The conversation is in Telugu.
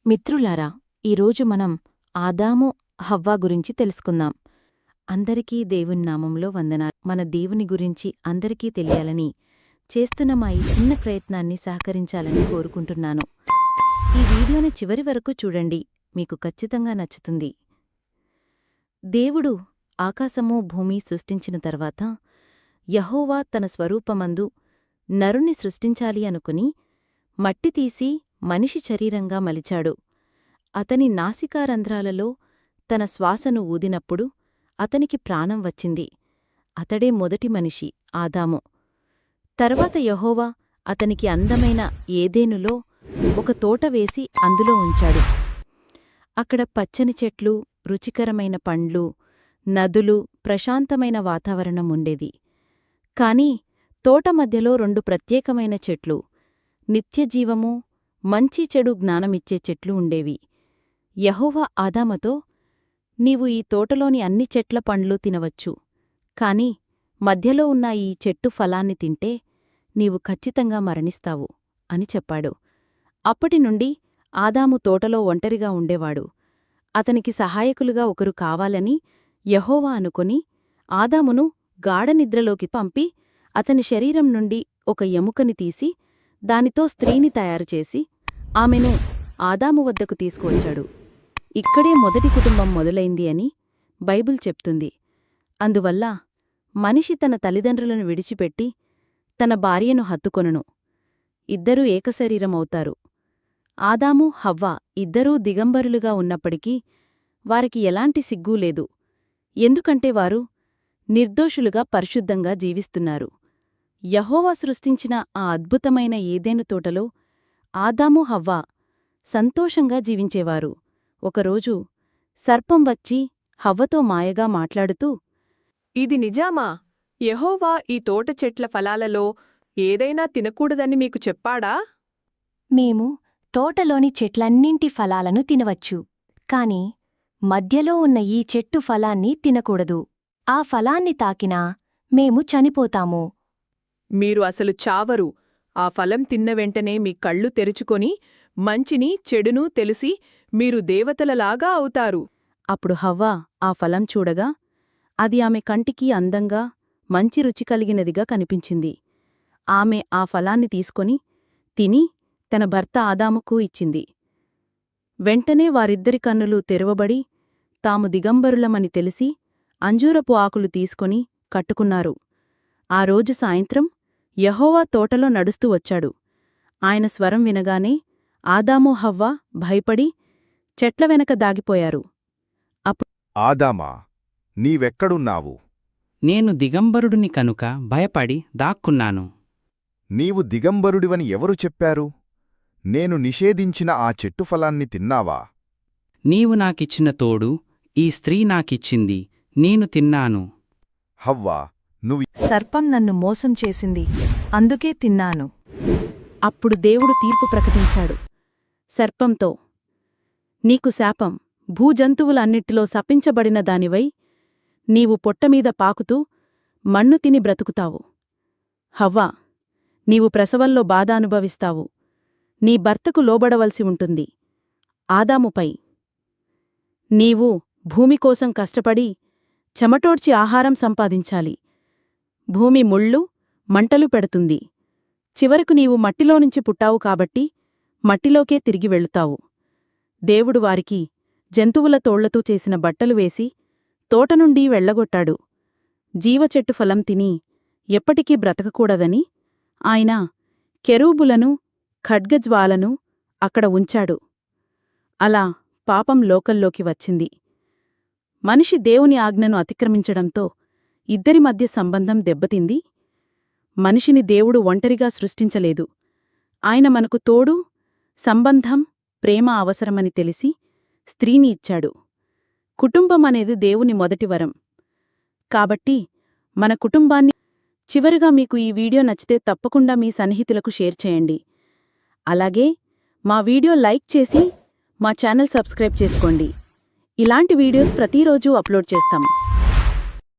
మిత్రులారా, ఈరోజు మనం ఆదాము హవ్వ గురించి తెలుసుకుందాం. అందరికీ దేవుని నామంలో వందనాలు. మన దేవుని గురించి అందరికీ తెలియాలని చేస్తున్న మా ఈ చిన్న ప్రయత్నాన్ని సహకరించాలని కోరుకుంటున్నాను. ఈ వీడియోని చివరి వరకు చూడండి, మీకు ఖచ్చితంగా నచ్చుతుంది. దేవుడు ఆకాశము భూమి సృష్టించిన తర్వాత యెహోవా తన స్వరూపమందు నరుణ్ణి సృష్టించాలి అనుకుని మట్టి తీసి మనిషి శరీరంగా మలిచాడు. అతని నాసికారంధ్రాలలో తన శ్వాసను ఊదినప్పుడు అతనికి ప్రాణం వచ్చింది. అతడే మొదటి మనిషి ఆదాము. తర్వాత యెహోవా అతనికి అందమైన ఏదెనులో ఒక తోట వేసి అందులో ఉంచాడు. అక్కడ పచ్చని చెట్లు, రుచికరమైన పండ్లు, నదులు, ప్రశాంతమైన వాతావరణం ఉండేది. కాని తోట మధ్యలో రెండు ప్రత్యేకమైన చెట్లు, నిత్యజీవము, మంచి చెడు జ్ఞానమిచ్చే చెట్లు ఉండేవి. యెహోవా ఆదాముతో, నీవు ఈ తోటలోని అన్ని చెట్ల పండ్లు తినవచ్చు, కాని మధ్యలో ఉన్న ఈ చెట్టు ఫలాన్ని తింటే నీవు ఖచ్చితంగా మరణిస్తావు అని చెప్పాడు. అప్పటినుండి ఆదాము తోటలో ఒంటరిగా ఉండేవాడు. అతనికి సహాయకులుగా ఒకరు కావాలని యెహోవా అనుకొని ఆదామును గాఢనిద్రలోకి పంపి అతని శరీరం నుండి ఒక ఎముకని తీసి దానితో స్త్రీని తయారుచేసి ఆమెను ఆదాము వద్దకు తీసుకువచ్చాడు. ఇక్కడే మొదటి కుటుంబం మొదలైంది అని బైబిల్ చెప్తుంది. అందువల్ల మనిషి తన తల్లిదండ్రులను విడిచిపెట్టి తన భార్యను హత్తుకొనును. ఇద్దరూ ఏకశరీరమవుతారు. ఆదాము హవ్వ ఇద్దరూ దిగంబరులుగా ఉన్నప్పటికీ వారికి ఎలాంటి సిగ్గూ లేదు. ఎందుకంటే వారు నిర్దోషులుగా పరిశుద్ధంగా జీవిస్తున్నారు. యెహోవా సృష్టించిన ఆ అద్భుతమైన ఏదెను తోటలో ఆదాము హవ్వ సంతోషంగా జీవించేవారు. ఒకరోజు సర్పం వచ్చి హవ్వతో మాయగా మాట్లాడుతూ, ఇది నిజామా? యెహోవా ఈ తోట చెట్ల ఫలాలలో ఏదైనా తినకూడదని మీకు చెప్పాడా? మేము తోటలోని చెట్లన్నింటి ఫలాలను తినవచ్చు, కాని మధ్యలో ఉన్న ఈ చెట్టు ఫలాన్ని తినకూడదు. ఆ ఫలాన్ని తాకినా మేము చనిపోతాము. మీరు అసలు చావరు. ఆ ఫలం తిన్న వెంటనే మీ కళ్ళు తెరుచుకొని మంచిని చెడునూ తెలిసి మీరు దేవతలలాగా అవుతారు. అప్పుడు హవ్వ ఆ ఫలం చూడగా అది ఆమె కంటికి అందంగా, మంచి రుచి కలిగినదిగా కనిపించింది. ఆమె ఆ ఫలాన్ని తీసుకొని తిని తన భర్త ఆదాముకు ఇచ్చింది. వెంటనే వారిద్దరి కన్నులు తెరవబడి తాము దిగంబరులమని తెలిసి అంజూరపు ఆకులు తీసుకొని కట్టుకున్నారు. ఆ రోజు సాయంత్రం యెహోవా తోటలో నడుస్తూ వచ్చాడు. ఆయన స్వరం వినగానే ఆదాము హవ్వ భయపడి చెట్ల వెనక దాగిపోయారు. ఆదామా, నీవెక్కడున్నావు? నేను దిగంబరుడిని కనుక భయపడి దాక్కున్నాను. నీవు దిగంబరుడివని ఎవరు చెప్పారు? నేను నిషేధించిన ఆ చెట్టు ఫలాన్ని తిన్నావా? నీవు నాకిచ్చిన తోడు ఈ స్త్రీ నాకిచ్చింది, నేను తిన్నాను. హవ్వా, నువ్వు సర్పం నన్ను మోసం చేసింది, అందుకే తిన్నాను. అప్పుడు దేవుడు తీర్పు ప్రకటించాడు సర్పంతో, నీకు శాపం, భూజంతువులన్నిటిలో శపించబడిన దానివై నీవు పొట్టమీద పాకుతూ మన్ను తిని బ్రతుకుతావు. హవ్వా, నీవు ప్రసవంలో బాధ అనుభవిస్తావు. నీ భర్తకు లోబడవలసి ఉంటుంది. ఆదాముపై నీవు భూమికోసం కష్టపడి చెమటోడ్చి ఆహారం సంపాదించాలి. భూమి ముళ్ళు, మంటలు పెడుతుంది. చివరకు నీవు మట్టిలోనుంచి పుట్టావు కాబట్టి మట్టిలోకే తిరిగి వెళుతావు. దేవుడు వారికి జంతువుల తోళ్లతో చేసిన బట్టలు వేసి తోటనుండి వెళ్లగొట్టాడు. జీవచెట్టు ఫలం తిని ఎప్పటికీ బ్రతకకూడదని ఆయన కెరూబులను, ఖడ్గజ్వాలను అక్కడ ఉంచాడు. అలా పాపం లోకల్లోకి వచ్చింది. మనిషి దేవుని ఆజ్ఞను అతిక్రమించడంతో ఇద్దరి మధ్య సంబంధం దెబ్బతింది. మనిషిని దేవుడు ఒంటరిగా సృష్టించలేదు. ఆయన మనకు తోడు, సంబంధం, ప్రేమ అవసరమని తెలిసి స్త్రీని ఇచ్చాడు. కుటుంబం అనేది దేవుని మొదటి వరం. కాబట్టి మన కుటుంబాన్ని. చివరిగా మీకు ఈ వీడియో నచ్చితే తప్పకుండా మీ సన్నిహితులకు షేర్ చేయండి. అలాగే మా వీడియో లైక్ చేసి మా ఛానల్ సబ్స్క్రైబ్ చేసుకోండి. ఇలాంటి వీడియోస్ ప్రతిరోజూ అప్లోడ్ చేస్తాం.